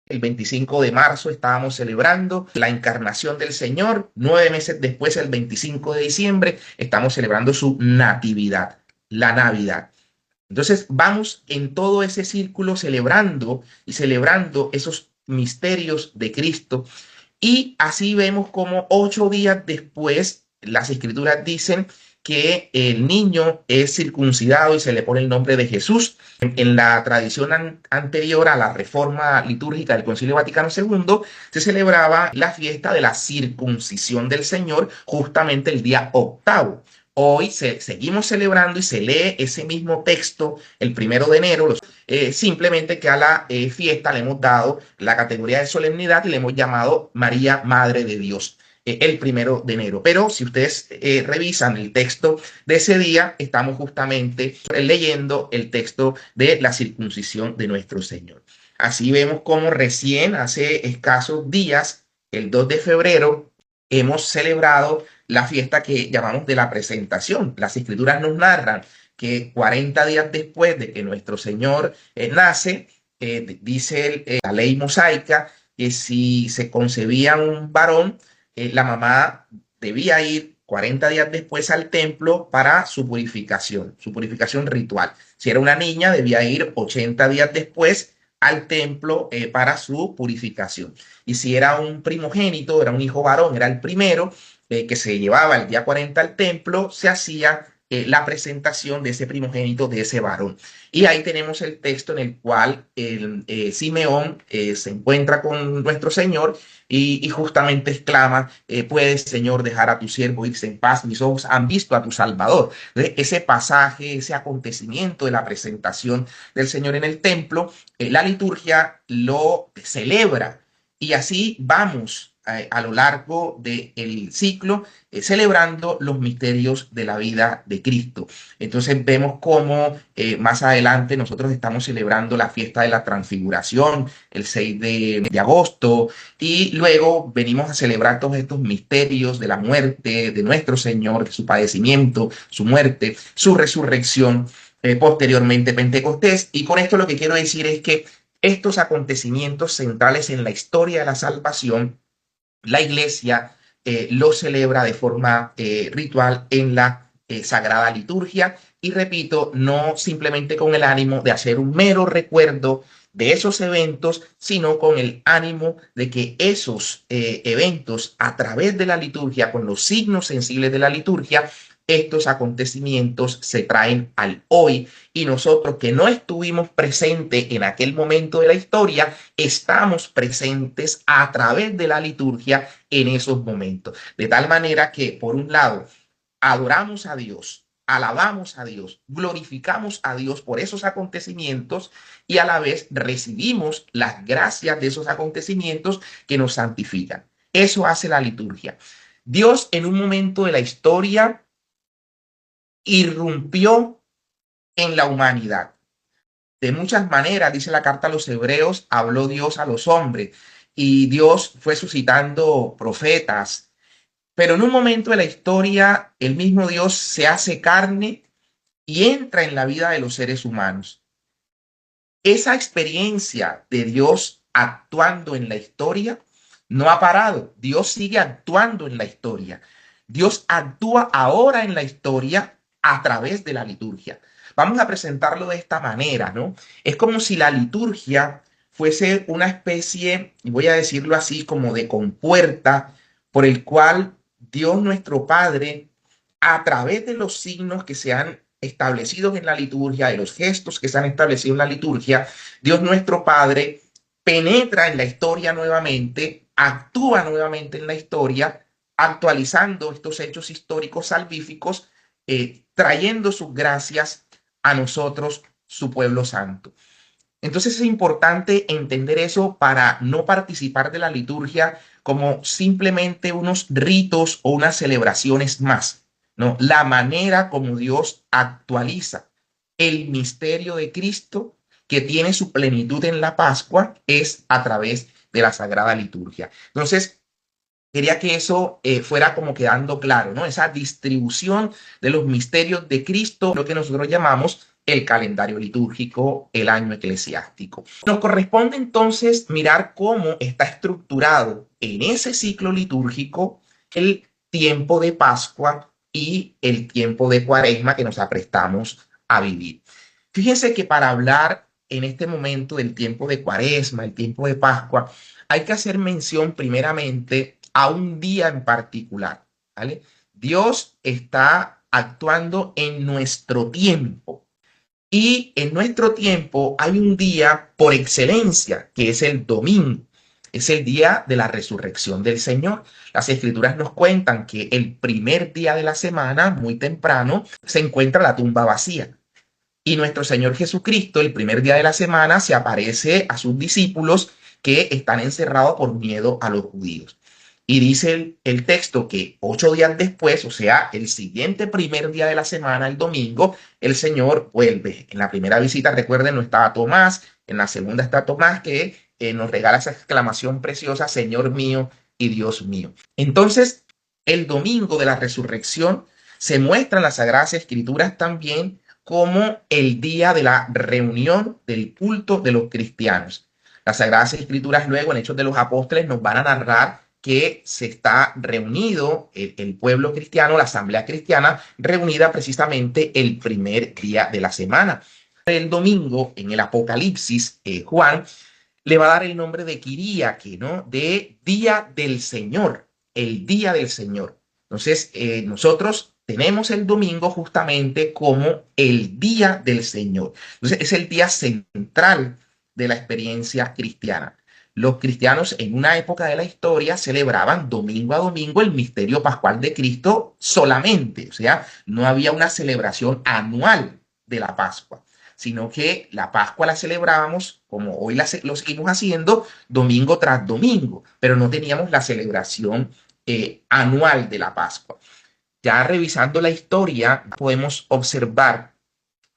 El 25 de marzo estábamos celebrando la encarnación del Señor. 9 meses después, el 25 de diciembre, estamos celebrando su natividad, la Navidad. Entonces vamos en todo ese círculo celebrando y celebrando esos misterios de Cristo. Y así vemos como 8 días después, las escrituras dicen que el niño es circuncidado y se le pone el nombre de Jesús. En la tradición anterior a la reforma litúrgica del Concilio Vaticano II, se celebraba la fiesta de la circuncisión del Señor justamente el día octavo. Hoy seguimos celebrando y se lee ese mismo texto el 1 de enero. Simplemente que a la fiesta le hemos dado la categoría de solemnidad y le hemos llamado María, Madre de Dios, el 1 de enero. Pero si ustedes revisan el texto de ese día, estamos justamente leyendo el texto de la circuncisión de nuestro Señor. Así vemos como recién hace escasos días, el 2 de febrero, hemos celebrado la fiesta que llamamos de la presentación. Las escrituras nos narran que 40 días después de que nuestro Señor nace, dice la ley mosaica que si se concebía un varón, la mamá debía ir 40 días después al templo para su purificación ritual. Si era una niña, debía ir 80 días después al templo para su purificación. Y si era un primogénito, era un hijo varón, era el primero que se llevaba el día 40 al templo, se hacía la presentación de ese primogénito, de ese varón. Y ahí tenemos el texto en el cual Simeón se encuentra con nuestro Señor y justamente exclama, puedes, Señor, dejar a tu siervo irse en paz, mis ojos han visto a tu Salvador. Entonces, ese pasaje, ese acontecimiento de la presentación del Señor en el templo, la liturgia lo celebra y así vamos a lo largo del ciclo celebrando los misterios de la vida de Cristo. Entonces vemos cómo más adelante nosotros estamos celebrando la fiesta de la transfiguración el 6 de agosto y luego venimos a celebrar todos estos misterios de la muerte de nuestro Señor, de su padecimiento, su muerte, su resurrección, posteriormente Pentecostés. Y con esto lo que quiero decir es que estos acontecimientos centrales en la historia de la salvación, la iglesia lo celebra de forma ritual en la sagrada liturgia y repito, no simplemente con el ánimo de hacer un mero recuerdo de esos eventos, sino con el ánimo de que esos eventos a través de la liturgia, con los signos sensibles de la liturgia, estos acontecimientos se traen al hoy y nosotros que no estuvimos presentes en aquel momento de la historia, estamos presentes a través de la liturgia en esos momentos. De tal manera que, por un lado, adoramos a Dios, alabamos a Dios, glorificamos a Dios por esos acontecimientos y a la vez recibimos las gracias de esos acontecimientos que nos santifican. Eso hace la liturgia. Dios en un momento de la historia irrumpió en la humanidad. De muchas maneras, dice la carta a los hebreos, habló Dios a los hombres y Dios fue suscitando profetas. Pero en un momento de la historia, el mismo Dios se hace carne y entra en la vida de los seres humanos. Esa experiencia de Dios actuando en la historia no ha parado. Dios sigue actuando en la historia. Dios actúa ahora en la historia a través de la liturgia. Vamos a presentarlo de esta manera, ¿no? Es como si la liturgia fuese una especie, y voy a decirlo así, como de compuerta por el cual Dios nuestro Padre, a través de los signos que se han establecidos en la liturgia, de los gestos que se han establecido en la liturgia, Dios nuestro Padre penetra en la historia nuevamente, actúa nuevamente en la historia, actualizando estos hechos históricos salvíficos, trayendo sus gracias a nosotros, su pueblo santo. Entonces es importante entender eso para no participar de la liturgia como simplemente unos ritos o unas celebraciones más, ¿no? La manera como Dios actualiza el misterio de Cristo que tiene su plenitud en la Pascua es a través de la Sagrada Liturgia. Entonces, quería que eso fuera como quedando claro, ¿no? Esa distribución de los misterios de Cristo, lo que nosotros llamamos el calendario litúrgico, el año eclesiástico. Nos corresponde entonces mirar cómo está estructurado en ese ciclo litúrgico el tiempo de Pascua y el tiempo de Cuaresma que nos aprestamos a vivir. Fíjense que para hablar en este momento del tiempo de Cuaresma, el tiempo de Pascua, hay que hacer mención primeramente a un día en particular, ¿vale? Dios está actuando en nuestro tiempo. Y en nuestro tiempo hay un día por excelencia, que es el domingo. Es el día de la resurrección del Señor. Las escrituras nos cuentan que el primer día de la semana, muy temprano, se encuentra la tumba vacía. Y nuestro Señor Jesucristo, el primer día de la semana, se aparece a sus discípulos que están encerrados por miedo a los judíos. Y dice el texto que 8 días después, o sea, el siguiente primer día de la semana, el domingo, el Señor vuelve. En la primera visita, recuerden, no estaba Tomás, en la segunda está Tomás que nos regala esa exclamación preciosa, Señor mío y Dios mío. Entonces, el domingo de la resurrección se muestra en las Sagradas Escrituras también como el día de la reunión del culto de los cristianos. Las Sagradas Escrituras luego en Hechos de los Apóstoles nos van a narrar que se está reunido el pueblo cristiano, la asamblea cristiana, reunida precisamente el primer día de la semana. El domingo, en el Apocalipsis, Juan le va a dar el nombre de Kiriaque, ¿no? De Día del Señor, el Día del Señor. Entonces, nosotros tenemos el domingo justamente como el Día del Señor. Entonces, es el día central de la experiencia cristiana. Los cristianos en una época de la historia celebraban domingo a domingo el misterio pascual de Cristo solamente, o sea, no había una celebración anual de la Pascua, sino que la Pascua la celebrábamos, como hoy lo seguimos haciendo, domingo tras domingo, pero no teníamos la celebración anual de la Pascua. Ya revisando la historia, podemos observar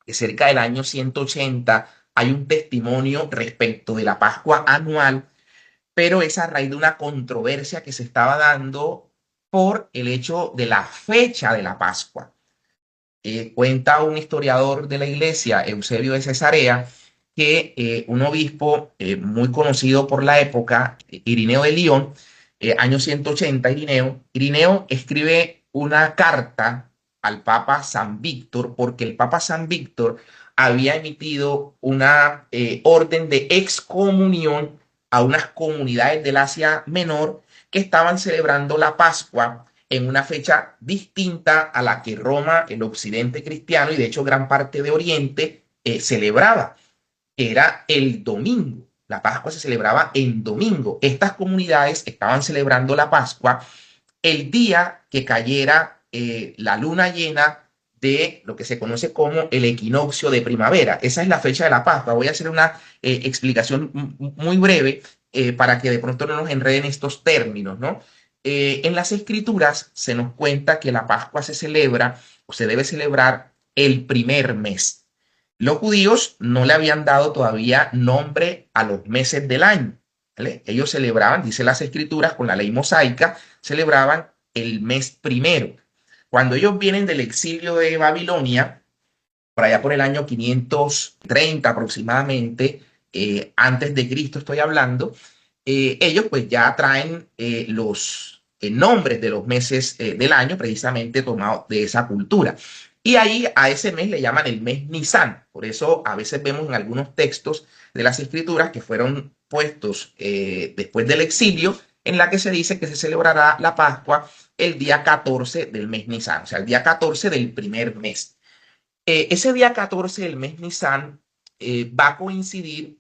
que cerca del año 180 hay un testimonio respecto de la Pascua anual, pero es a raíz de una controversia que se estaba dando por el hecho de la fecha de la Pascua. Cuenta un historiador de la iglesia, Eusebio de Cesarea, que un obispo muy conocido por la época, Irineo de León, año 180, Irineo escribe una carta al Papa San Víctor, porque el Papa San Víctor había emitido una orden de excomunión a unas comunidades del Asia Menor que estaban celebrando la Pascua en una fecha distinta a la que Roma, el occidente cristiano y de hecho gran parte de Oriente celebraba, que era el domingo. La Pascua se celebraba en domingo. Estas comunidades estaban celebrando la Pascua el día que cayera la luna llena de lo que se conoce como el equinoccio de primavera. Esa es la fecha de la Pascua. Voy a hacer una explicación muy breve para que de pronto no nos enreden estos términos, ¿no? En las escrituras se nos cuenta que la Pascua se celebra o se debe celebrar el primer mes. Los judíos no le habían dado todavía nombre a los meses del año, ¿vale? Ellos celebraban, dice las escrituras, con la ley mosaica, celebraban el mes primero. Cuando ellos vienen del exilio de Babilonia, por allá por el año 530 aproximadamente, antes de Cristo estoy hablando, ellos pues ya traen los nombres de los meses del año precisamente tomados de esa cultura. Y ahí a ese mes le llaman el mes Nisan. Por eso a veces vemos en algunos textos de las escrituras que fueron puestos después del exilio, en la que se dice que se celebrará la Pascua el día 14 del mes Nisan, o sea, el día 14 del primer mes. Ese día 14 del mes Nisan va a coincidir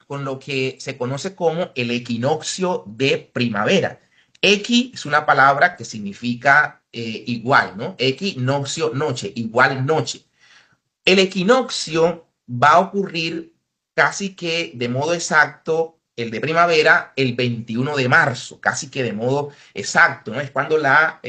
con lo que se conoce como el equinoccio de primavera. Equi es una palabra que significa igual, ¿no? Equinoccio, noche, igual noche. El equinoccio va a ocurrir casi que de modo exacto, el de primavera, el 21 de marzo, casi que de modo exacto, ¿no? Es cuando la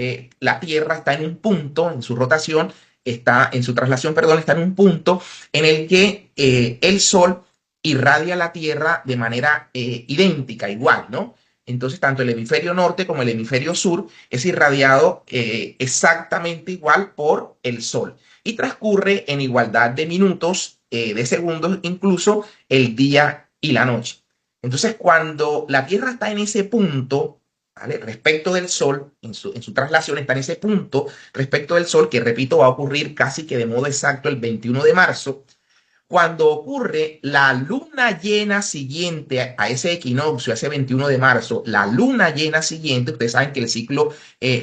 Tierra está en un punto, en su rotación, está en su traslación, perdón, está en un punto en el que el Sol irradia la Tierra de manera idéntica, igual, ¿no? Entonces, tanto el hemisferio norte como el hemisferio sur es irradiado exactamente igual por el Sol. y transcurre en igualdad de minutos, de segundos, incluso el día y la noche. Entonces, cuando la Tierra está en ese punto, ¿vale? Respecto del Sol, en su traslación está en ese punto respecto del Sol, que repito, va a ocurrir casi que de modo exacto el 21 de marzo, cuando ocurre la luna llena siguiente a ese equinoccio, a ese 21 de marzo, la luna llena siguiente, ustedes saben que el ciclo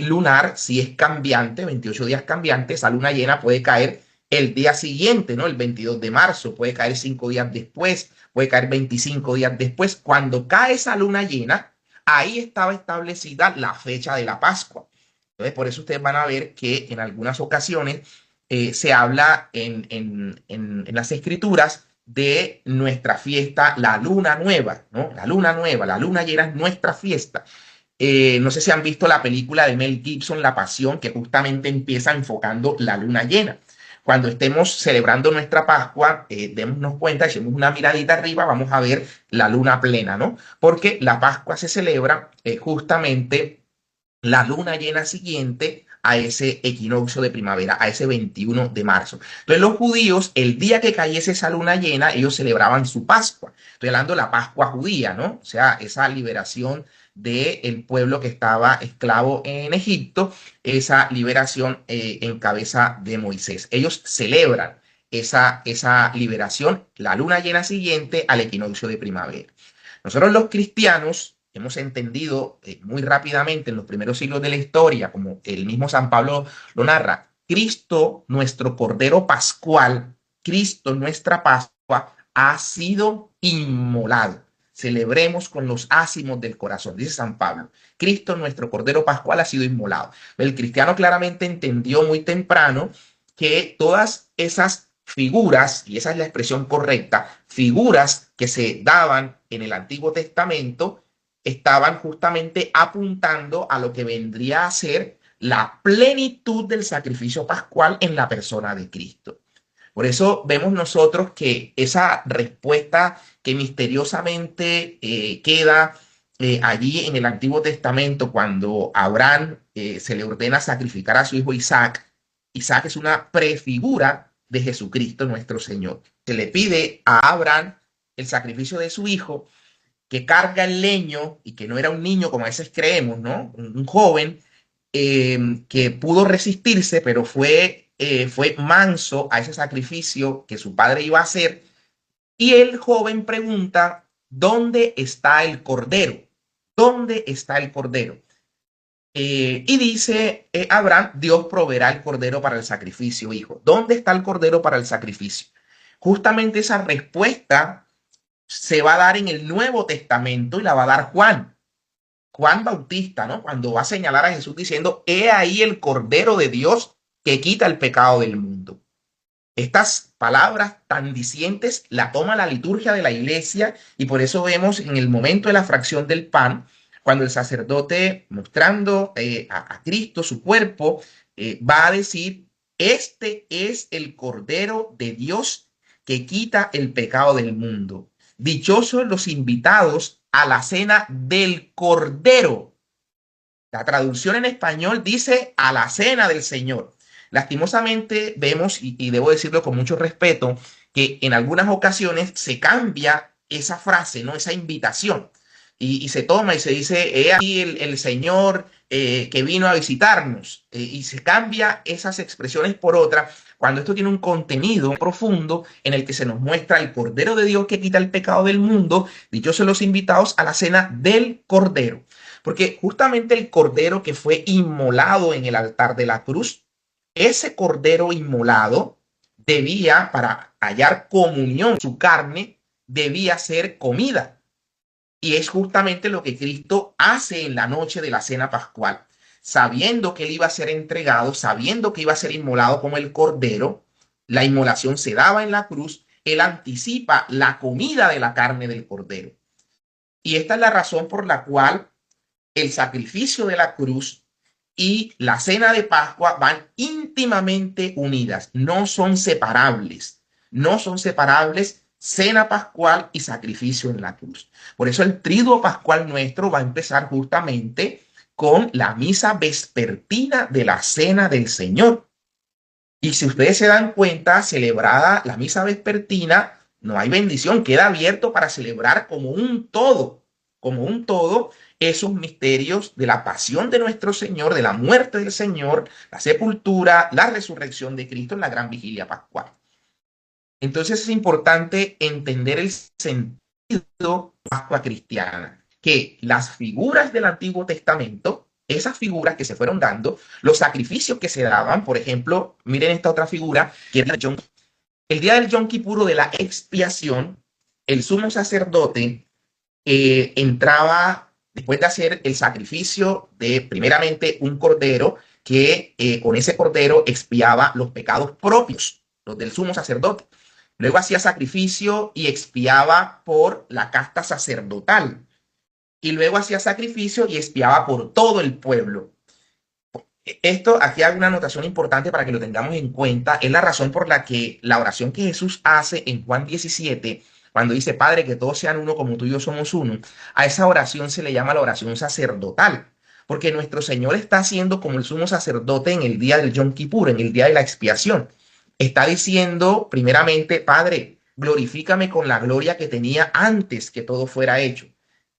lunar, si es cambiante, 28 días cambiantes, esa luna llena puede caer el día siguiente, ¿no? El 22 de marzo, puede caer 5 días después, puede caer 25 días después. Cuando cae esa luna llena, ahí estaba establecida la fecha de la Pascua. Entonces, por eso ustedes van a ver que en algunas ocasiones se habla en las escrituras de nuestra fiesta, la luna nueva, ¿no? La luna nueva, la luna llena es nuestra fiesta. No sé si han visto la película de Mel Gibson, La Pasión, que justamente empieza enfocando la luna llena. Cuando estemos celebrando nuestra Pascua, démonos cuenta, echemos una miradita arriba, vamos a ver la luna plena, ¿no? Porque la Pascua se celebra justamente la luna llena siguiente a ese equinoccio de primavera, a ese 21 de marzo. Entonces los judíos, el día que cayese esa luna llena, ellos celebraban su Pascua. Estoy hablando de la Pascua judía, ¿no? O sea, esa liberación del pueblo que estaba esclavo en Egipto, esa liberación en cabeza de Moisés. Ellos celebran esa liberación, la luna llena siguiente al equinoccio de primavera. Nosotros los cristianos hemos entendido muy rápidamente en los primeros siglos de la historia, como el mismo San Pablo lo narra, Cristo, nuestro Cordero Pascual, Cristo, nuestra Pascua, ha sido inmolado. Celebremos con los ácimos del corazón, dice San Pablo. Cristo, nuestro Cordero Pascual, ha sido inmolado. El cristiano claramente entendió muy temprano que todas esas figuras, y esa es la expresión correcta, figuras que se daban en el Antiguo Testamento, estaban justamente apuntando a lo que vendría a ser la plenitud del sacrificio pascual en la persona de Cristo. Por eso vemos nosotros que esa respuesta que misteriosamente queda allí en el Antiguo Testamento cuando a Abraham se le ordena sacrificar a su hijo Isaac, Isaac es una prefigura de Jesucristo nuestro Señor. Se le pide a Abraham el sacrificio de su hijo, que carga el leño y que no era un niño como a veces creemos, ¿no? Un joven que pudo resistirse, pero fue manso a ese sacrificio que su padre iba a hacer. Y el joven pregunta, ¿dónde está el cordero? ¿Dónde está el cordero? Y dice Abraham, Dios proveerá el cordero para el sacrificio, hijo. ¿Dónde está el cordero para el sacrificio? Justamente esa respuesta se va a dar en el Nuevo Testamento y la va a dar Juan. Juan Bautista, ¿no? Cuando va a señalar a Jesús diciendo, he ahí el Cordero de Dios que quita el pecado del mundo. Estas palabras tan dicientes la toma la liturgia de la iglesia y por eso vemos en el momento de la fracción del pan, cuando el sacerdote mostrando a Cristo su cuerpo, va a decir, este es el Cordero de Dios que quita el pecado del mundo. Dichosos los invitados a la cena del Cordero. La traducción en español dice a la cena del Señor. Lastimosamente vemos, y debo decirlo con mucho respeto, que en algunas ocasiones se cambia esa frase, ¿no? Esa invitación. Y se toma y se dice, he aquí el Señor que vino a visitarnos. Y se cambia esas expresiones por otras, cuando esto tiene un contenido profundo en el que se nos muestra el Cordero de Dios que quita el pecado del mundo, dichosos los invitados a la cena del Cordero. Porque justamente el Cordero que fue inmolado en el altar de la cruz, ese Cordero inmolado debía, para hallar comunión, su carne debía ser comida. Y es justamente lo que Cristo hace en la noche de la cena pascual. Sabiendo que él iba a ser entregado, sabiendo que iba a ser inmolado como el Cordero, la inmolación se daba en la cruz, él anticipa la comida de la carne del Cordero. Y esta es la razón por la cual el sacrificio de la cruz y la cena de Pascua van íntimamente unidas, no son separables, no son separables cena pascual y sacrificio en la cruz. Por eso el triduo pascual nuestro va a empezar justamente con la misa vespertina de la cena del Señor. Y si ustedes se dan cuenta, celebrada la misa vespertina, no hay bendición, queda abierto para celebrar como un todo, esos misterios de la pasión de nuestro Señor, de la muerte del Señor, la sepultura, la resurrección de Cristo en la gran vigilia pascual. Entonces es importante entender el sentido de Pascua cristiana, que las figuras del Antiguo Testamento, esas figuras que se fueron dando, los sacrificios que se daban, por ejemplo, miren esta otra figura, que era el día del Yom Kippur de la expiación, el sumo sacerdote entraba después de hacer el sacrificio de primeramente un cordero que con ese cordero expiaba los pecados propios, los del sumo sacerdote. Luego hacía sacrificio y expiaba por la casta sacerdotal. Y luego hacía sacrificio y expiaba por todo el pueblo. Esto, aquí hago una anotación importante para que lo tengamos en cuenta. Es la razón por la que la oración que Jesús hace en Juan 17, cuando dice, Padre, que todos sean uno como tú y yo somos uno, a esa oración se le llama la oración sacerdotal. Porque nuestro Señor está haciendo como el sumo sacerdote en el día del Yom Kippur, en el día de la expiación. Está diciendo, primeramente, Padre, glorifícame con la gloria que tenía antes que todo fuera hecho.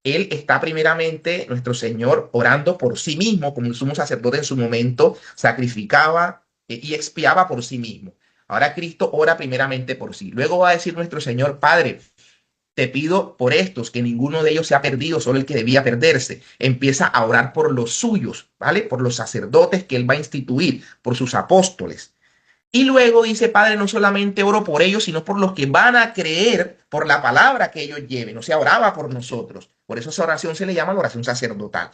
Él está primeramente, nuestro Señor, orando por sí mismo, como el sumo sacerdote en su momento sacrificaba y expiaba por sí mismo. Ahora Cristo ora primeramente por sí. Luego va a decir nuestro Señor, Padre, te pido por estos, que ninguno de ellos se ha perdido, solo el que debía perderse. Empieza a orar por los suyos, ¿vale? Por los sacerdotes que él va a instituir, por sus apóstoles. Y luego dice, Padre, no solamente oro por ellos, sino por los que van a creer por la palabra que ellos lleven. O sea, oraba por nosotros. Por eso esa oración se le llama la oración sacerdotal.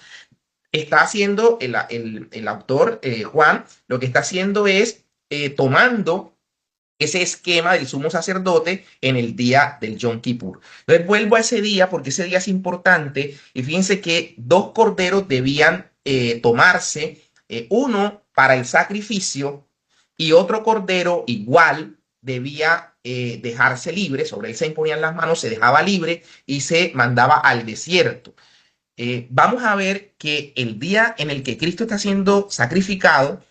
Está haciendo el autor Juan, lo que está haciendo es tomando ese esquema del sumo sacerdote en el día del Yom Kippur. Entonces vuelvo a ese día porque ese día es importante y fíjense que dos corderos debían tomarse, uno para el sacrificio y otro cordero igual debía dejarse libre, sobre él se imponían las manos, se dejaba libre y se mandaba al desierto. Vamos a ver que el día en el que Cristo está siendo sacrificado,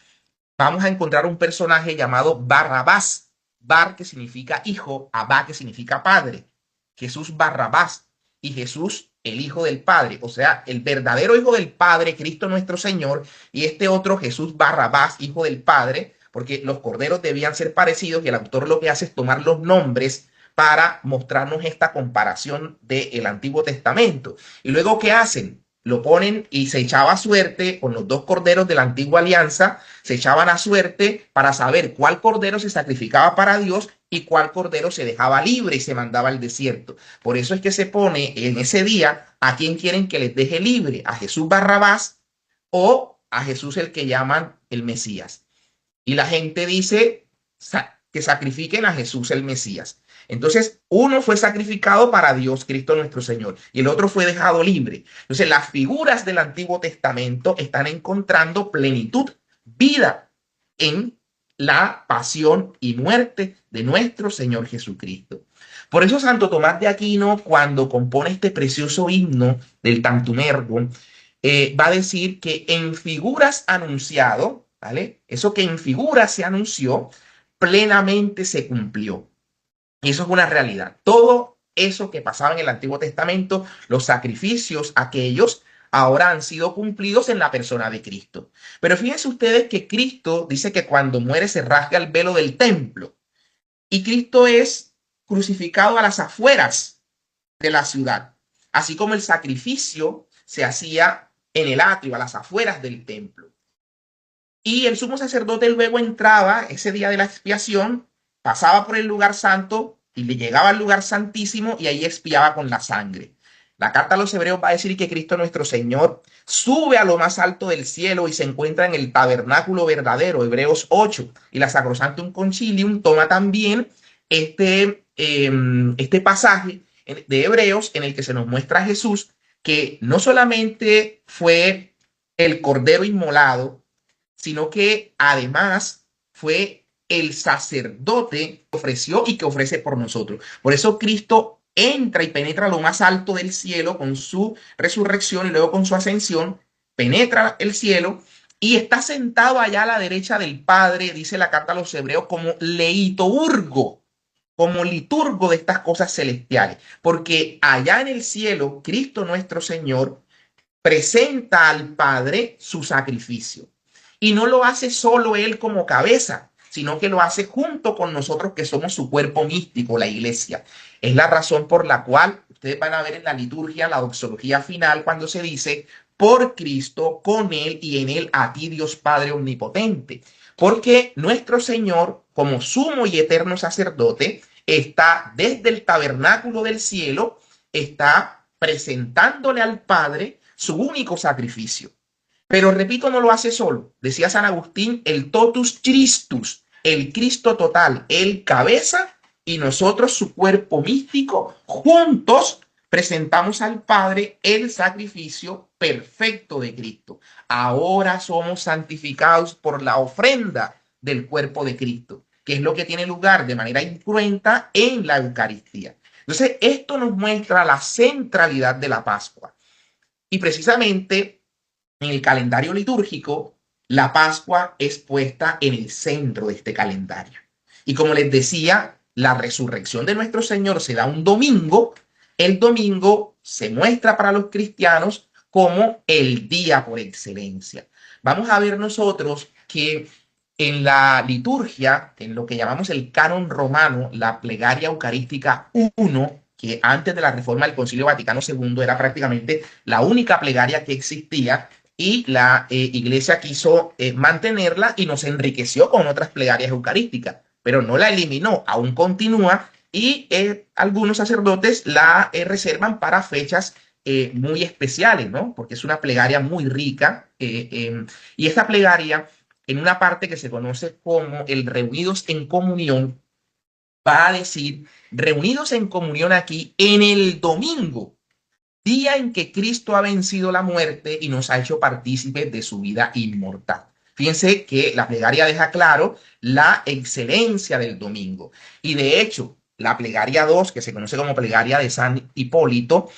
vamos a encontrar un personaje llamado Barrabás. Bar que significa hijo, Abá que significa padre. Jesús Barrabás y Jesús el hijo del Padre, o sea, el verdadero hijo del Padre, Cristo nuestro Señor, y este otro Jesús Barrabás, hijo del Padre, porque los corderos debían ser parecidos y el autor lo que hace es tomar los nombres para mostrarnos esta comparación del Antiguo Testamento. Y luego, ¿qué hacen? Lo ponen y se echaba a suerte con los dos corderos de la antigua alianza, se echaban a suerte para saber cuál cordero se sacrificaba para Dios y cuál cordero se dejaba libre y se mandaba al desierto. Por eso es que se pone en ese día a quien quieren que les deje libre, a Jesús Barrabás o a Jesús el que llaman el Mesías. Y la gente dice que sacrifiquen a Jesús el Mesías. Entonces, uno fue sacrificado para Dios, Cristo nuestro Señor, y el otro fue dejado libre. Entonces, las figuras del Antiguo Testamento están encontrando plenitud, vida en la pasión y muerte de nuestro Señor Jesucristo. Por eso Santo Tomás de Aquino, cuando compone este precioso himno del Tantum Ergo, va a decir que en figuras anunciado, ¿vale? Eso que en figuras se anunció, plenamente se cumplió. Y eso es una realidad. Todo eso que pasaba en el Antiguo Testamento, los sacrificios aquellos, ahora han sido cumplidos en la persona de Cristo. Pero fíjense ustedes que Cristo dice que cuando muere se rasga el velo del templo. Y Cristo es crucificado a las afueras de la ciudad, así como el sacrificio se hacía en el atrio, a las afueras del templo. Y el sumo sacerdote luego entraba ese día de la expiación, pasaba por el lugar santo y le llegaba al lugar santísimo y ahí expiaba con la sangre. La carta a los hebreos va a decir que Cristo nuestro Señor sube a lo más alto del cielo y se encuentra en el tabernáculo verdadero, Hebreos 8, y la Sacrosanctum Concilium toma también este pasaje de Hebreos en el que se nos muestra a Jesús que no solamente fue el cordero inmolado, sino que además fue el sacerdote que ofreció y que ofrece por nosotros. Por eso Cristo entra y penetra lo más alto del cielo con su resurrección y luego con su ascensión, penetra el cielo y está sentado allá a la derecha del Padre, dice la carta a los Hebreos, como leiturgo, como liturgo de estas cosas celestiales, porque allá en el cielo, Cristo nuestro Señor presenta al Padre su sacrificio. Y no lo hace solo Él como cabeza, sino que lo hace junto con nosotros que somos su cuerpo místico, la iglesia. Es la razón por la cual ustedes van a ver en la liturgia, la doxología final, cuando se dice, por Cristo, con Él y en Él, a ti Dios Padre Omnipotente. Porque nuestro Señor, como sumo y eterno sacerdote, está desde el tabernáculo del cielo, está presentándole al Padre su único sacrificio. Pero repito, no lo hace solo. Decía San Agustín, el totus Christus, el Cristo total, el cabeza y nosotros su cuerpo místico, juntos presentamos al Padre el sacrificio perfecto de Cristo. Ahora somos santificados por la ofrenda del cuerpo de Cristo, que es lo que tiene lugar de manera incruenta en la Eucaristía. Entonces, esto nos muestra la centralidad de la Pascua. Y precisamente en el calendario litúrgico, la Pascua es puesta en el centro de este calendario. Y como les decía, la resurrección de nuestro Señor se da un domingo. El domingo se muestra para los cristianos como el día por excelencia. Vamos a ver nosotros que en la liturgia, en lo que llamamos el canon romano, la plegaria eucarística 1, que antes de la reforma del Concilio Vaticano II era prácticamente la única plegaria que existía, y la iglesia quiso mantenerla y nos enriqueció con otras plegarias eucarísticas, pero no la eliminó, aún continúa y algunos sacerdotes la reservan para fechas muy especiales, ¿no? Porque es una plegaria muy rica y esta plegaria en una parte que se conoce como el reunidos en comunión, va a decir, reunidos en comunión aquí en el domingo, día en que Cristo ha vencido la muerte y nos ha hecho partícipes de su vida inmortal. Fíjense que la plegaria deja claro la excelencia del domingo. Y de hecho, la plegaria 2, que se conoce como plegaria de San Hipólito,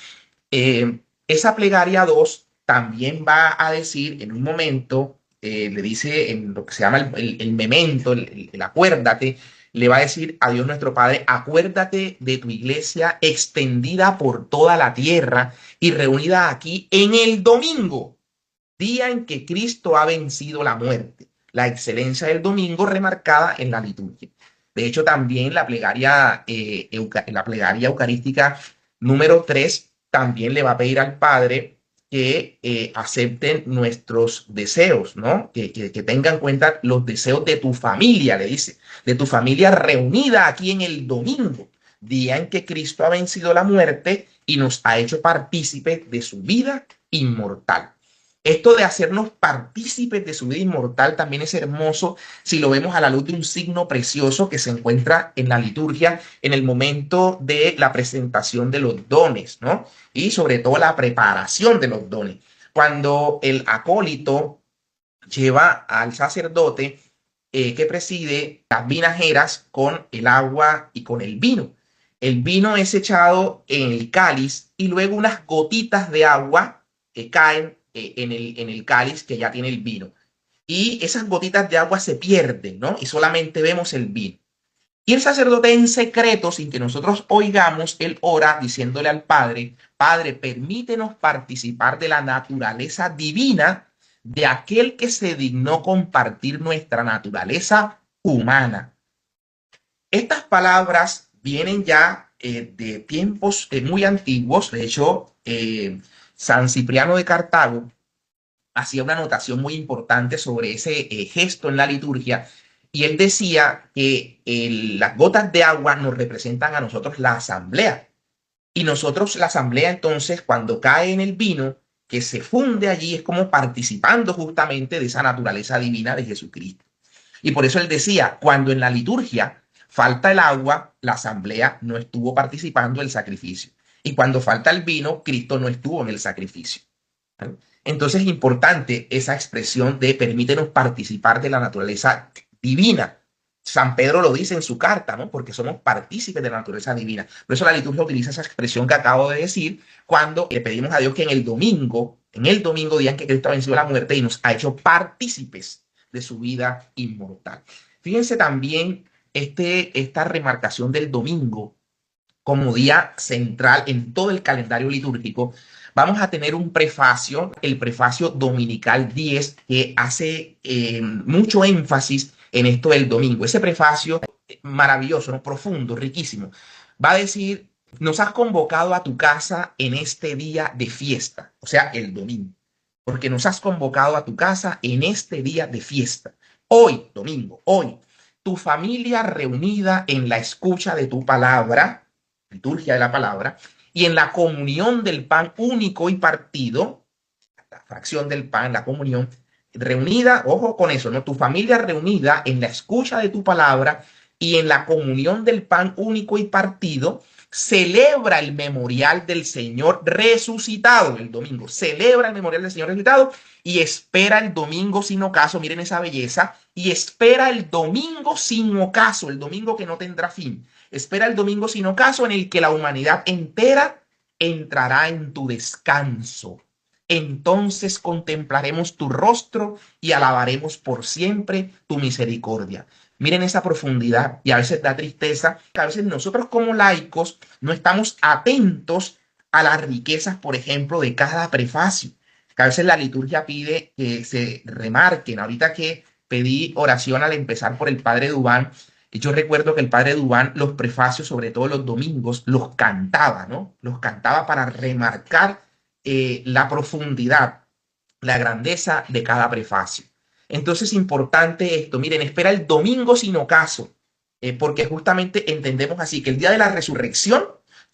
esa plegaria 2 también va a decir en un momento, le dice en lo que se llama el memento, el acuérdate, le va a decir a Dios nuestro Padre, acuérdate de tu iglesia extendida por toda la tierra y reunida aquí en el domingo, día en que Cristo ha vencido la muerte. La excelencia del domingo remarcada en la liturgia. De hecho, también la plegaria eucarística número 3 también le va a pedir al Padre que acepten nuestros deseos, ¿no? Que tengan en cuenta los deseos de tu familia, le dice, de tu familia reunida aquí en el domingo, día en que Cristo ha vencido la muerte y nos ha hecho partícipes de su vida inmortal. Esto de hacernos partícipes de su vida inmortal también es hermoso si lo vemos a la luz de un signo precioso que se encuentra en la liturgia en el momento de la presentación de los dones, ¿no? Y sobre todo la preparación de los dones. Cuando el acólito lleva al sacerdote que preside las vinajeras con el agua y con el vino. El vino es echado en el cáliz y luego unas gotitas de agua caen en el cáliz que ya tiene el vino. Y esas gotitas de agua se pierden, ¿no? Y solamente vemos el vino. Y el sacerdote en secreto, sin que nosotros oigamos, él ora diciéndole al Padre, Padre, permítenos participar de la naturaleza divina de aquel que se dignó compartir nuestra naturaleza humana. Estas palabras vienen ya de tiempos muy antiguos. De hecho, San Cipriano de Cartago hacía una anotación muy importante sobre ese gesto en la liturgia y él decía que las gotas de agua nos representan a nosotros la asamblea. Y nosotros, la asamblea, entonces, cuando cae en el vino, que se funde allí, es como participando justamente de esa naturaleza divina de Jesucristo. Y por eso él decía, cuando en la liturgia falta el agua, la asamblea no estuvo participando del sacrificio. Y cuando falta el vino, Cristo no estuvo en el sacrificio. ¿Vale? Entonces es importante esa expresión de permítenos participar de la naturaleza divina. San Pedro lo dice en su carta, ¿no? Porque somos partícipes de la naturaleza divina. Por eso la liturgia utiliza esa expresión que acabo de decir cuando le pedimos a Dios que en el domingo en el domingo, día en que Cristo ha vencido la muerte y nos ha hecho partícipes de su vida inmortal. Fíjense también esta remarcación del domingo como día central en todo el calendario litúrgico. Vamos a tener un prefacio, el prefacio dominical 10, que hace mucho énfasis en esto del domingo. Ese prefacio maravilloso, ¿no? Profundo, riquísimo. Va a decir, nos has convocado a tu casa en este día de fiesta, o sea, el domingo, porque nos has convocado a tu casa en este día de fiesta. Hoy, domingo, hoy, tu familia reunida en la escucha de tu palabra, liturgia de la palabra, y en la comunión del pan único y partido, la fracción del pan, la comunión, reunida, ojo con eso, ¿no? Tu familia reunida en la escucha de tu palabra y en la comunión del pan único y partido, celebra el memorial del Señor resucitado el domingo, celebra el memorial del Señor resucitado y espera el domingo sin ocaso, miren esa belleza, y espera el domingo sin ocaso, el domingo que no tendrá fin, espera el domingo sin ocaso en el que la humanidad entera entrará en tu descanso. Entonces contemplaremos tu rostro y alabaremos por siempre tu misericordia. Miren esa profundidad y a veces da tristeza que a veces nosotros como laicos no estamos atentos a las riquezas, por ejemplo, de cada prefacio. Que a veces la liturgia pide que se remarquen. Ahorita que pedí oración al empezar por el padre Dubán, yo recuerdo que el padre Dubán los prefacios, sobre todo los domingos, los cantaba, ¿no? Los cantaba para remarcar la profundidad, la grandeza de cada prefacio. Entonces, importante esto. Miren, espera el domingo sin ocaso, porque justamente entendemos así que el día de la resurrección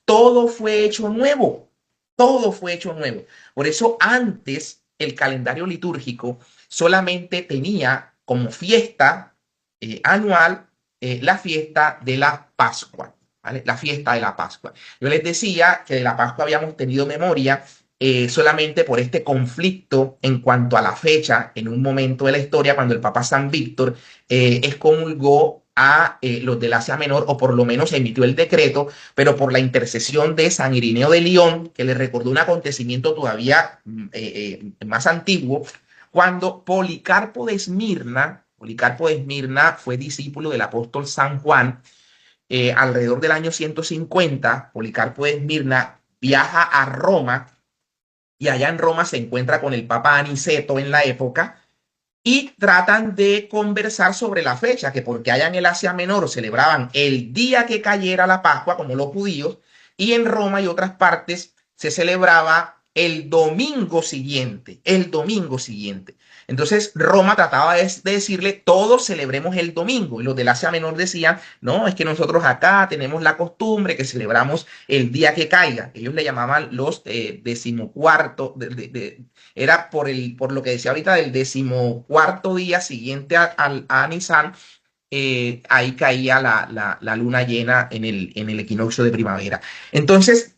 todo fue hecho nuevo. Todo fue hecho nuevo. Por eso antes el calendario litúrgico solamente tenía como fiesta anual la fiesta de la Pascua, ¿vale? La fiesta de la Pascua. Yo les decía que de la Pascua habíamos tenido memoria solamente por este conflicto en cuanto a la fecha, en un momento de la historia, cuando el Papa San Víctor excomulgó a los del Asia Menor, o por lo menos emitió el decreto, pero por la intercesión de San Irineo de León, que le recordó un acontecimiento todavía más antiguo, cuando Policarpo de Esmirna fue discípulo del apóstol San Juan, alrededor del año 150, Policarpo de Esmirna viaja a Roma y allá en Roma se encuentra con el Papa Aniceto en la época y tratan de conversar sobre la fecha, que porque allá en el Asia Menor celebraban el día que cayera la Pascua, como los judíos, y en Roma y otras partes se celebraba el domingo siguiente, el domingo siguiente. Entonces Roma trataba de decirle, todos celebremos el domingo, y los del Asia Menor decían, no, es que nosotros acá tenemos la costumbre que celebramos el día que caiga. Ellos le llamaban los decimocuarto, era por lo que decía ahorita del decimocuarto día siguiente a Nisan, ahí caía la luna llena en el equinoccio de primavera. Entonces,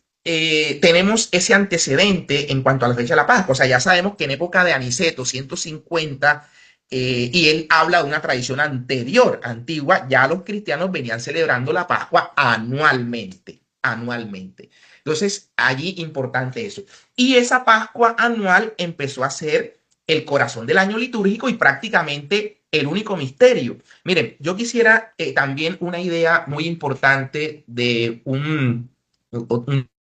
tenemos ese antecedente en cuanto a la fecha de la Pascua. O sea, ya sabemos que en época de Aniceto, 150, y él habla de una tradición anterior, antigua, ya los cristianos venían celebrando la Pascua anualmente, anualmente. Entonces, allí importante eso. Y esa Pascua anual empezó a ser el corazón del año litúrgico y prácticamente el único misterio. Miren, yo quisiera también una idea muy importante de un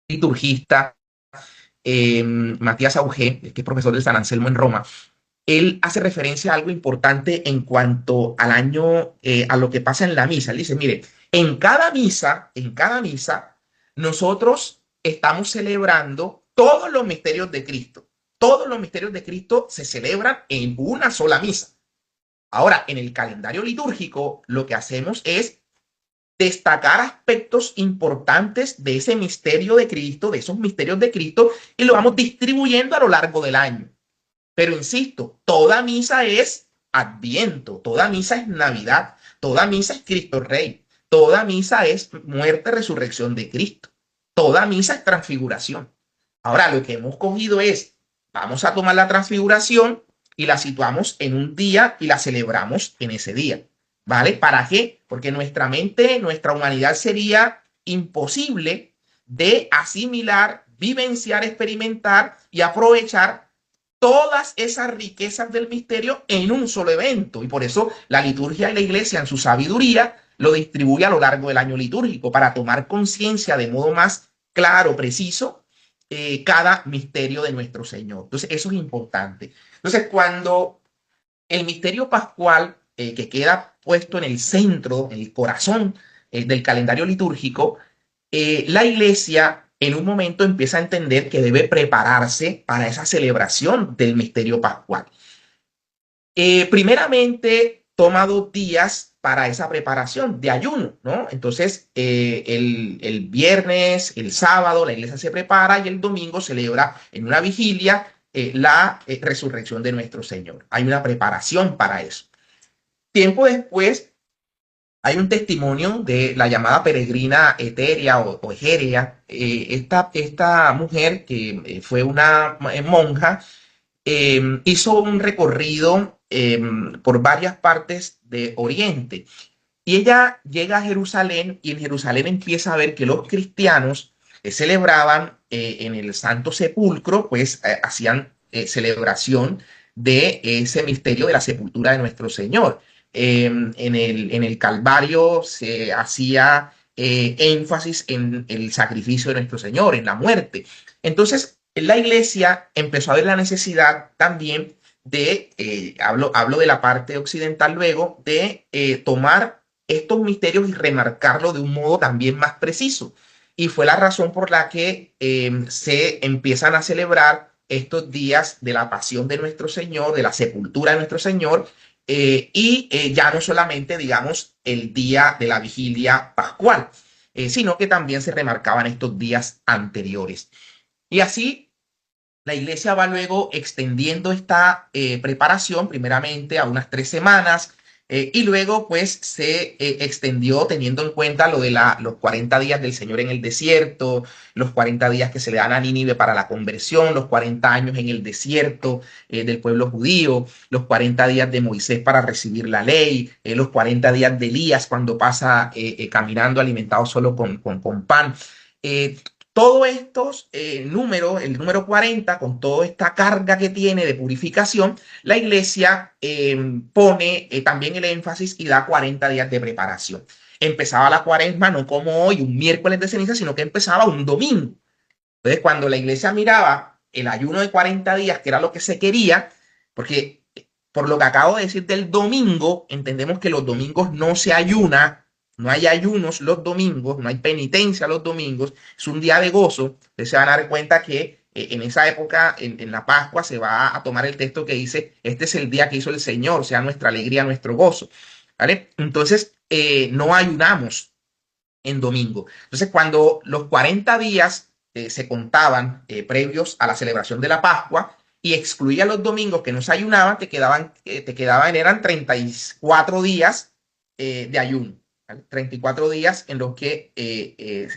liturgista, Matías Augé, que es profesor del San Anselmo en Roma. Él hace referencia a algo importante en cuanto al año, a lo que pasa en la misa. Él dice, mire, en cada misa, nosotros estamos celebrando todos los misterios de Cristo. Todos los misterios de Cristo se celebran en una sola misa. Ahora, en el calendario litúrgico, lo que hacemos es destacar aspectos importantes de ese misterio de Cristo, de esos misterios de Cristo, y lo vamos distribuyendo a lo largo del año. Pero insisto, toda misa es Adviento, toda misa es Navidad, toda misa es Cristo Rey, toda misa es muerte, resurrección de Cristo, toda misa es transfiguración. Ahora, lo que hemos cogido es, vamos a tomar la transfiguración y la situamos en un día y la celebramos en ese día. ¿Vale? ¿Para qué? Porque nuestra mente, nuestra humanidad sería imposible de asimilar, vivenciar, experimentar y aprovechar todas esas riquezas del misterio en un solo evento. Y por eso la liturgia de la iglesia, en su sabiduría, lo distribuye a lo largo del año litúrgico para tomar conciencia de modo más claro, preciso, cada misterio de nuestro Señor. Entonces, eso es importante. Entonces, cuando el misterio pascual, que queda puesto en el centro, en el corazón del calendario litúrgico, la iglesia en un momento empieza a entender que debe prepararse para esa celebración del misterio pascual. Primeramente, toma 2 días para esa preparación de ayuno, ¿no? Entonces, el viernes, el sábado, la iglesia se prepara y el domingo celebra en una vigilia la resurrección de nuestro Señor. Hay una preparación para eso. Tiempo después, hay un testimonio de la llamada peregrina Eteria o Egeria. Esta mujer que fue una monja, hizo un recorrido por varias partes de Oriente. Y ella llega a Jerusalén y en Jerusalén empieza a ver que los cristianos celebraban en el Santo Sepulcro, pues hacían celebración de ese misterio de la sepultura de nuestro Señor. En el Calvario se hacía énfasis en el sacrificio de nuestro Señor, en la muerte. Entonces, la iglesia empezó a ver la necesidad también de, hablo de la parte occidental luego, de tomar estos misterios y remarcarlo de un modo también más preciso. Y fue la razón por la que se empiezan a celebrar estos días de la pasión de nuestro Señor, de la sepultura de nuestro Señor, ya no solamente, digamos, el día de la vigilia pascual, sino que también se remarcaban estos días anteriores. Y así la iglesia va luego extendiendo esta preparación primeramente a unas 3 semanas, y luego pues se extendió teniendo en cuenta lo de los 40 días del Señor en el desierto, los 40 días que se le dan a Nínive para la conversión, los 40 años en el desierto del pueblo judío, los 40 días de Moisés para recibir la ley, los 40 días de Elías cuando pasa caminando alimentado solo con pan. Eh, Todos estos números, el número 40, con toda esta carga que tiene de purificación, la iglesia pone también el énfasis y da 40 días de preparación. Empezaba la cuaresma no como hoy, un miércoles de ceniza, sino que empezaba un domingo. Entonces, cuando la iglesia miraba el ayuno de 40 días, que era lo que se quería, porque por lo que acabo de decir del domingo, entendemos que los domingos no se ayuna, no hay ayunos los domingos, no hay penitencia los domingos, es un día de gozo. Ustedes se van a dar cuenta que en esa época, en la Pascua, se va a tomar el texto que dice, este es el día que hizo el Señor, sea nuestra alegría, nuestro gozo. ¿Vale? Entonces, no ayunamos en domingo. Entonces, cuando los 40 días se contaban previos a la celebración de la Pascua y excluían los domingos que no se ayunaban, eran 34 días de ayuno, ¿vale? 34 días en los que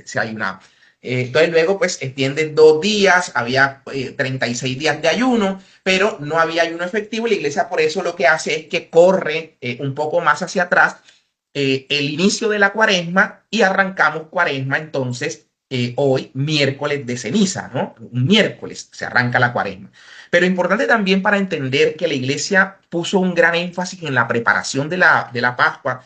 se ayunaba. Entonces luego pues extienden 2 días, había 36 días de ayuno, pero no había ayuno efectivo y la iglesia por eso lo que hace es que corre un poco más hacia atrás el inicio de la cuaresma y arrancamos cuaresma entonces hoy, miércoles de ceniza, ¿no? Un miércoles se arranca la cuaresma. Pero importante también para entender que la iglesia puso un gran énfasis en la preparación de la Pascua,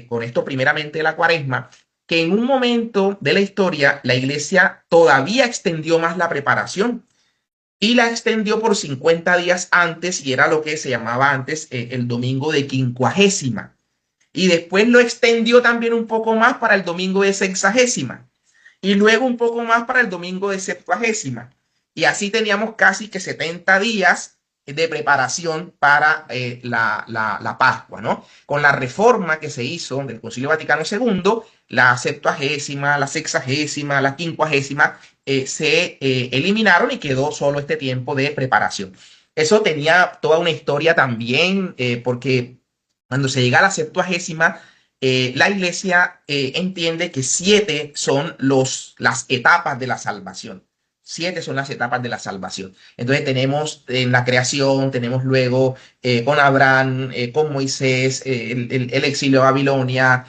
con esto primeramente de la cuaresma, que en un momento de la historia la iglesia todavía extendió más la preparación y la extendió por 50 días antes y era lo que se llamaba antes el domingo de quincuagésima. Y después lo extendió también un poco más para el domingo de sexagésima. Y luego un poco más para el domingo de septuagésima. Y así teníamos casi que 70 días de preparación para la Pascua, ¿no? Con la reforma que se hizo del Concilio Vaticano II, la septuagésima, la sexagésima, la quincuagésima se eliminaron y quedó solo este tiempo de preparación. Eso tenía toda una historia también, porque cuando se llega a la septuagésima, la iglesia entiende que 7 son las etapas de la salvación. 7 son las etapas de la salvación. Entonces tenemos en la creación, tenemos luego con Abraham, con Moisés, el exilio a Babilonia,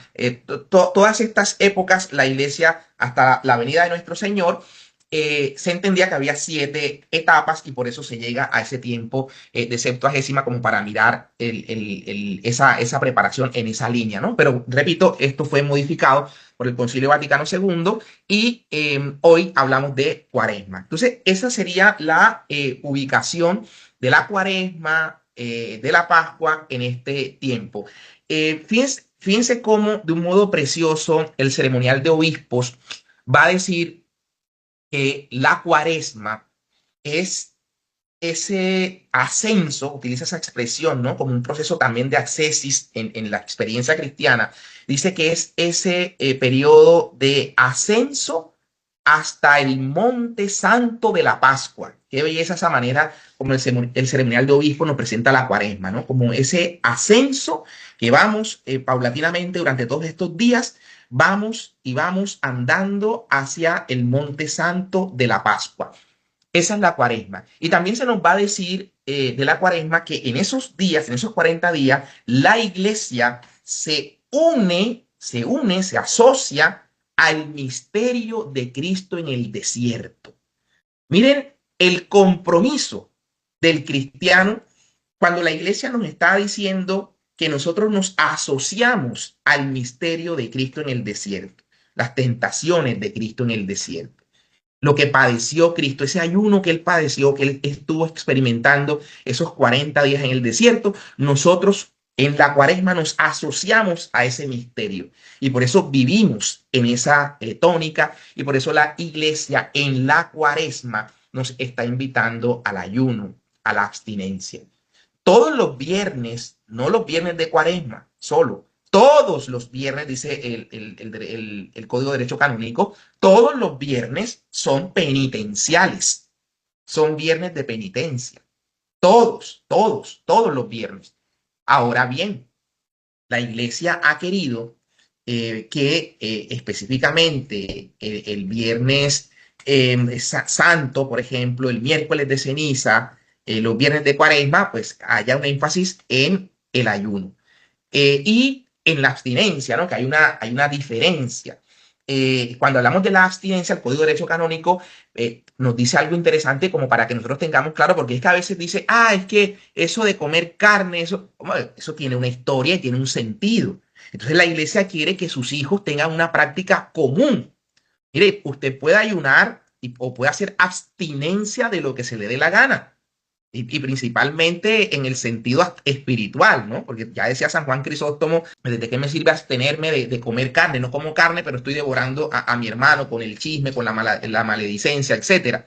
todas estas épocas, la iglesia hasta la venida de nuestro Señor, se entendía que había 7 etapas y por eso se llega a ese tiempo de Septuagésima como para mirar esa preparación en esa línea, ¿no? Pero repito, esto fue modificado por el Concilio Vaticano II y hoy hablamos de Cuaresma. Entonces, esa sería la ubicación de la Cuaresma, de la Pascua en este tiempo. Fíjense cómo de un modo precioso el ceremonial de obispos va a decir que la Cuaresma es ese ascenso, utiliza esa expresión, ¿no? Como un proceso también de accesis en la experiencia cristiana. Dice que es ese periodo de ascenso hasta el monte santo de la Pascua. Qué belleza esa manera como el ceremonial de obispo nos presenta la Cuaresma, ¿no? Como ese ascenso que vamos paulatinamente durante todos estos días, vamos y vamos andando hacia el monte santo de la Pascua. Esa es la Cuaresma. Y también se nos va a decir de la Cuaresma que en esos días, en esos 40 días, la iglesia se asocia al misterio de Cristo en el desierto. Miren el compromiso del cristiano cuando la iglesia nos está diciendo que nosotros nos asociamos al misterio de Cristo en el desierto, las tentaciones de Cristo en el desierto, lo que padeció Cristo, ese ayuno que él padeció, que él estuvo experimentando esos 40 días en el desierto, nosotros en la Cuaresma nos asociamos a ese misterio y por eso vivimos en esa tónica y por eso la iglesia en la Cuaresma nos está invitando al ayuno, a la abstinencia. Todos los viernes, no los viernes de Cuaresma, solo, todos los viernes, dice el Código de Derecho Canónico, todos los viernes son penitenciales, son viernes de penitencia. Todos los viernes. Ahora bien, la iglesia ha querido que específicamente el viernes santo, por ejemplo, el miércoles de ceniza, los viernes de cuaresma, pues haya un énfasis en el ayuno y en la abstinencia, ¿no? Que hay una diferencia. Cuando hablamos de la abstinencia, el Código de Derecho Canónico nos dice algo interesante como para que nosotros tengamos claro, porque es que a veces dice, es que eso de comer carne, eso tiene una historia y tiene un sentido. Entonces la iglesia quiere que sus hijos tengan una práctica común. Mire, usted puede ayunar o puede hacer abstinencia de lo que se le dé la gana. Y principalmente en el sentido espiritual, ¿no? Porque ya decía San Juan Crisóstomo, ¿desde qué me sirve abstenerme de comer carne? No como carne, pero estoy devorando a mi hermano con el chisme, con la maledicencia, etcétera.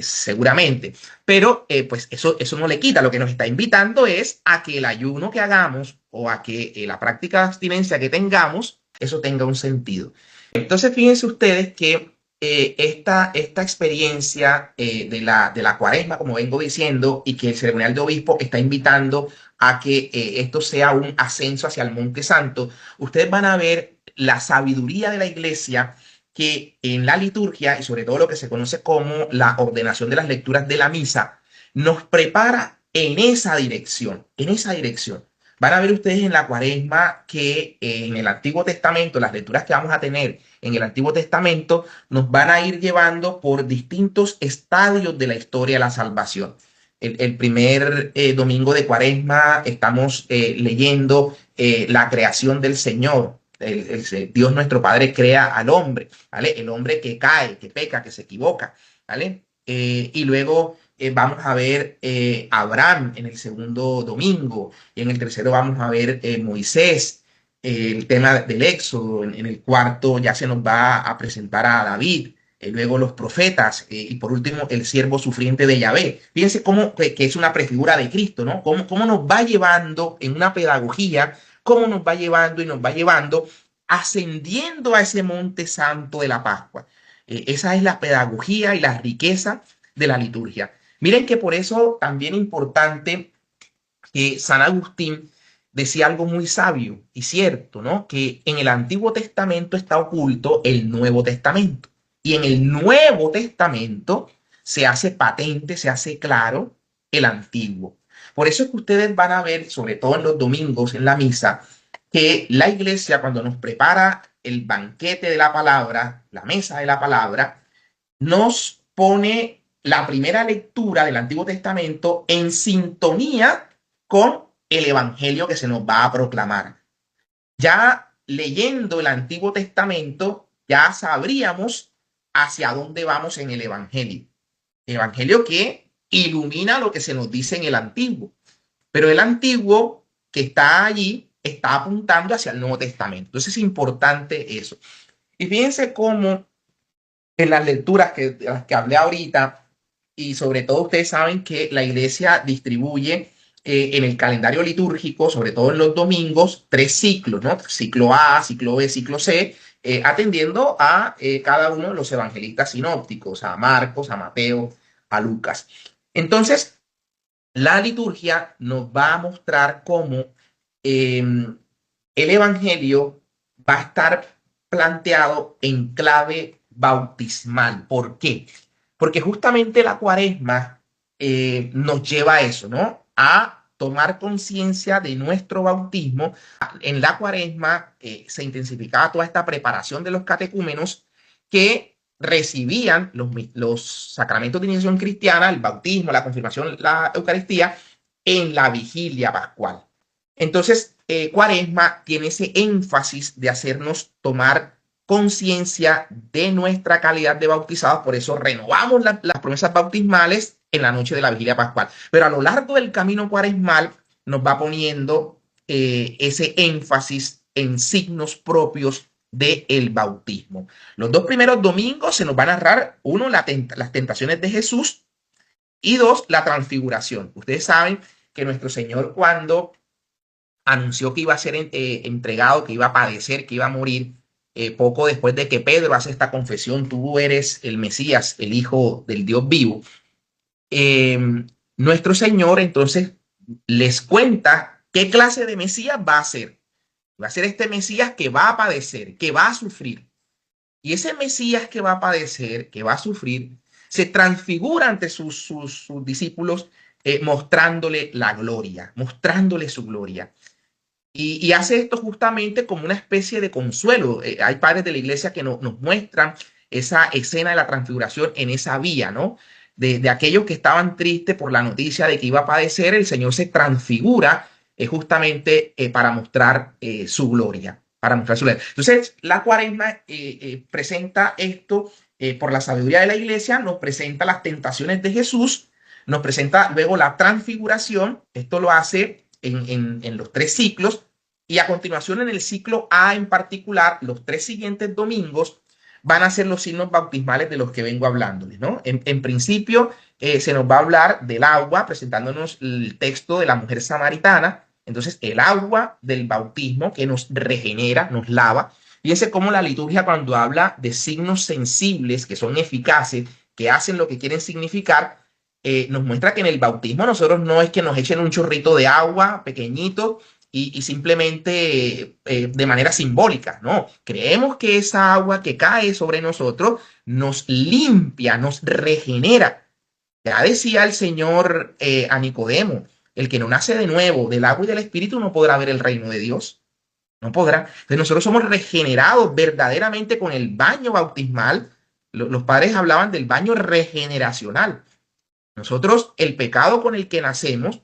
Seguramente. Pero pues eso no le quita. Lo que nos está invitando es a que el ayuno que hagamos o a que la práctica de abstinencia que tengamos, eso tenga un sentido. Entonces, fíjense ustedes que esta experiencia de la cuaresma, como vengo diciendo, y que el ceremonial de obispo está invitando a que esto sea un ascenso hacia el Monte Santo, ustedes van a ver la sabiduría de la iglesia que en la liturgia, y sobre todo lo que se conoce como la ordenación de las lecturas de la misa, nos prepara en esa dirección, en esa dirección. Van a ver ustedes en la cuaresma que en el Antiguo Testamento, las lecturas que vamos a tener en el Antiguo Testamento, nos van a ir llevando por distintos estadios de la historia de la salvación. El primer domingo de cuaresma estamos leyendo la creación del Señor. Dios nuestro Padre crea al hombre, ¿vale? El hombre que cae, que peca, que se equivoca, ¿vale? Y luego vamos a ver Abraham en el segundo domingo y en el tercero vamos a ver Moisés, el tema del Éxodo, en el cuarto ya se nos va a presentar a David, luego los profetas y por último el siervo sufriente de Yahvé. Fíjense cómo que es una prefigura de Cristo, ¿no? Cómo nos va llevando en una pedagogía, cómo nos va llevando y nos va llevando ascendiendo a ese monte santo de la Pascua. Esa es la pedagogía y la riqueza de la liturgia. Miren que por eso también es importante que San Agustín decía algo muy sabio y cierto, ¿no? Que en el Antiguo Testamento está oculto el Nuevo Testamento. Y en el Nuevo Testamento se hace patente, se hace claro el Antiguo. Por eso es que ustedes van a ver, sobre todo en los domingos en la misa, que la iglesia cuando nos prepara el banquete de la palabra, la mesa de la palabra, nos pone la primera lectura del Antiguo Testamento en sintonía con el Evangelio que se nos va a proclamar. Ya leyendo el Antiguo Testamento, ya sabríamos hacia dónde vamos en el Evangelio. El Evangelio que ilumina lo que se nos dice en el Antiguo. Pero el Antiguo que está allí está apuntando hacia el Nuevo Testamento. Entonces es importante eso. Y fíjense cómo en las lecturas de las que hablé ahorita, y sobre todo ustedes saben que la iglesia distribuye en el calendario litúrgico, sobre todo en los domingos, 3 ciclos, ¿no? Ciclo A, ciclo B, ciclo C, atendiendo a cada uno de los evangelistas sinópticos, a Marcos, a Mateo, a Lucas. Entonces, la liturgia nos va a mostrar cómo el evangelio va a estar planteado en clave bautismal. ¿Por qué? Porque justamente la cuaresma nos lleva a eso, ¿no? A tomar conciencia de nuestro bautismo. En la cuaresma se intensificaba toda esta preparación de los catecúmenos que recibían los sacramentos de iniciación cristiana, el bautismo, la confirmación, la Eucaristía, en la vigilia pascual. Entonces, Cuaresma tiene ese énfasis de hacernos tomar conciencia de nuestra calidad de bautizados, por eso renovamos las promesas bautismales en la noche de la vigilia pascual. Pero a lo largo del camino cuaresmal nos va poniendo ese énfasis en signos propios del bautismo. Los 2 primeros domingos se nos va a narrar, uno, las tentaciones de Jesús y dos, la transfiguración. Ustedes saben que nuestro Señor cuando anunció que iba a ser entregado, que iba a padecer, que iba a morir, poco después de que Pedro hace esta confesión, tú eres el Mesías, el Hijo del Dios vivo, eh, nuestro Señor entonces les cuenta qué clase de Mesías va a ser. Va a ser este Mesías que va a padecer, que va a sufrir. Y ese Mesías que va a padecer, que va a sufrir, se transfigura ante sus discípulos mostrándole la gloria, mostrándole su gloria. Y hace esto justamente como una especie de consuelo. Hay padres de la iglesia que nos muestran esa escena de la transfiguración en esa vía, ¿no? De aquellos que estaban tristes por la noticia de que iba a padecer, el Señor se transfigura justamente para mostrar su gloria, para mostrar su gloria. Entonces, la cuaresma presenta esto por la sabiduría de la iglesia, nos presenta las tentaciones de Jesús, nos presenta luego la transfiguración, esto lo hace en los 3 ciclos, y a continuación en el ciclo A en particular, los 3 siguientes domingos van a ser los signos bautismales de los que vengo hablándoles, ¿no? En principio se nos va a hablar del agua, presentándonos el texto de la mujer samaritana, entonces el agua del bautismo que nos regenera, nos lava. Fíjense cómo la liturgia cuando habla de signos sensibles que son eficaces, que hacen lo que quieren significar, nos muestra que en el bautismo nosotros no es que nos echen un chorrito de agua pequeñito y simplemente de manera simbólica, no. Creemos que esa agua que cae sobre nosotros nos limpia, nos regenera. Ya decía el Señor a Nicodemo, el que no nace de nuevo del agua y del Espíritu no podrá ver el reino de Dios. No podrá. Entonces nosotros somos regenerados verdaderamente con el baño bautismal. Los padres hablaban del baño regeneracional. Nosotros, el pecado con el que nacemos,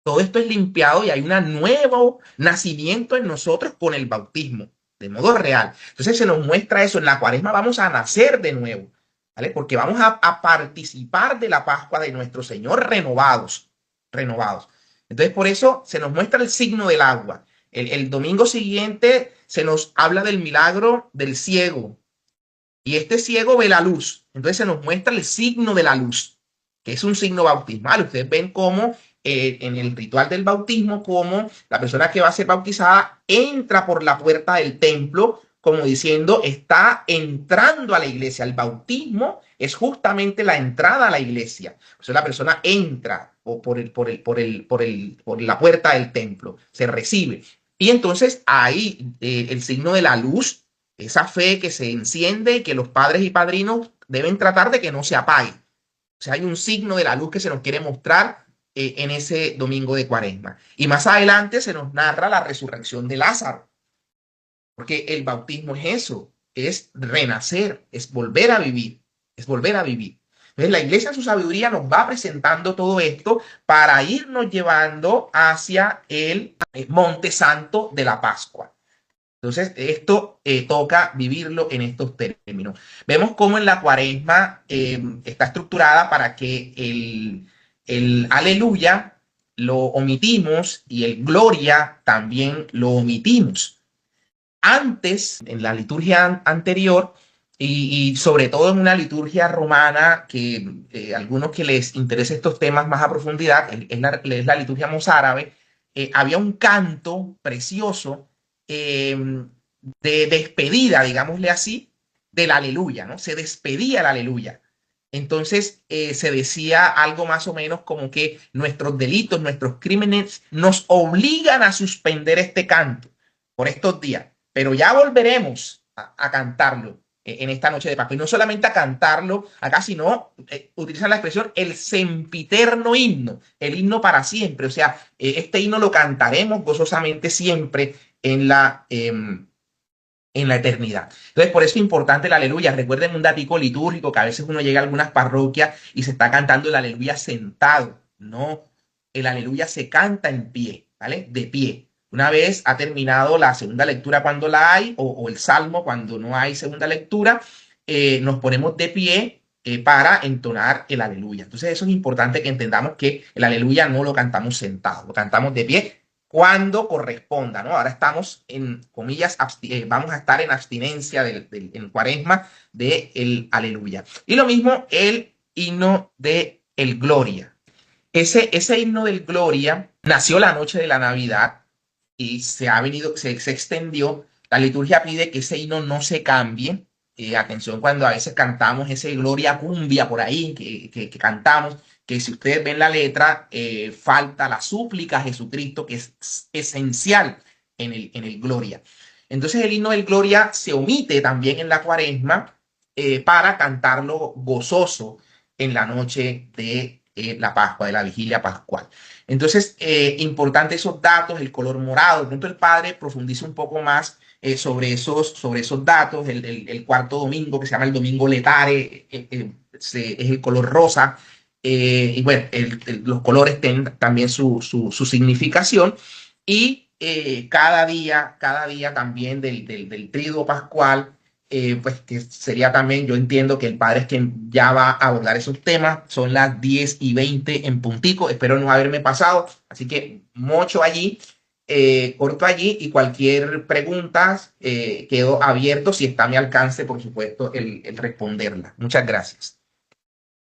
todo esto es limpiado y hay un nuevo nacimiento en nosotros con el bautismo, de modo real. Entonces se nos muestra eso. En la cuaresma vamos a nacer de nuevo, ¿vale? Porque vamos a participar de la Pascua de nuestro Señor renovados, renovados. Entonces por eso se nos muestra el signo del agua. El domingo siguiente se nos habla del milagro del ciego. Y este ciego ve la luz. Entonces se nos muestra el signo de la luz, que es un signo bautismal. Ustedes ven cómo en el ritual del bautismo, cómo la persona que va a ser bautizada entra por la puerta del templo, como diciendo, está entrando a la iglesia. El bautismo es justamente la entrada a la iglesia. O sea, la persona entra por la puerta del templo, se recibe. Y entonces ahí el signo de la luz, esa fe que se enciende y que los padres y padrinos deben tratar de que no se apague. O sea, hay un signo de la luz que se nos quiere mostrar en ese domingo de Cuaresma. Y más adelante se nos narra la resurrección de Lázaro, porque el bautismo es eso, es renacer, es volver a vivir. es volver a vivir. Entonces la iglesia en su sabiduría nos va presentando todo esto para irnos llevando hacia el Monte Santo de la Pascua. Entonces, esto toca vivirlo en estos términos. Vemos cómo en la cuaresma está estructurada para que el aleluya lo omitimos y el gloria también lo omitimos. Antes, en la liturgia anterior, y sobre todo en una liturgia romana, que algunos que les interesa estos temas más a profundidad, es la liturgia mozárabe, había un canto precioso eh, de despedida, digámosle así, del aleluya, ¿no? Se despedía el aleluya. Entonces se decía algo más o menos como que nuestros delitos, nuestros crímenes nos obligan a suspender este canto por estos días, pero ya volveremos a cantarlo en esta noche de Pascua. Y no solamente a cantarlo acá, sino utilizan la expresión el sempiterno himno, el himno para siempre. O sea, este himno lo cantaremos gozosamente siempre en la eternidad. Entonces, por eso es importante el aleluya. Recuerden un datico litúrgico que a veces uno llega a algunas parroquias y se está cantando el aleluya sentado. No, el aleluya se canta en pie, ¿vale? De pie. Una vez ha terminado la segunda lectura cuando la hay, o el salmo cuando no hay segunda lectura, nos ponemos de pie para entonar el aleluya. Entonces, eso es importante que entendamos que el aleluya no lo cantamos sentado, lo cantamos de pie cuando corresponda, ¿no? Ahora estamos en, comillas, vamos a estar en abstinencia en cuaresma del aleluya. Y lo mismo el himno de el gloria. Ese himno del gloria nació la noche de la Navidad y se extendió. La liturgia pide que ese himno no se cambie. Atención cuando a veces cantamos ese gloria cumbia por ahí que cantamos, que si ustedes ven la letra, falta la súplica a Jesucristo, que es esencial en el gloria. Entonces el himno del gloria se omite también en la cuaresma para cantarlo gozoso en la noche de la Pascua, de la vigilia pascual. Entonces, importante esos datos, el color morado. De pronto el padre profundiza un poco más sobre esos datos. El cuarto domingo, que se llama el domingo letare, es el color rosa. Y bueno, los colores tienen también su significación. Y cada día también del triduo pascual, pues que sería también, yo entiendo que el padre es quien ya va a abordar esos temas. Son las 10:20 en puntico. Espero no haberme pasado. Así que mucho allí, corto allí, y cualquier pregunta quedo abierto si está a mi alcance, por supuesto, el responderla. Muchas gracias.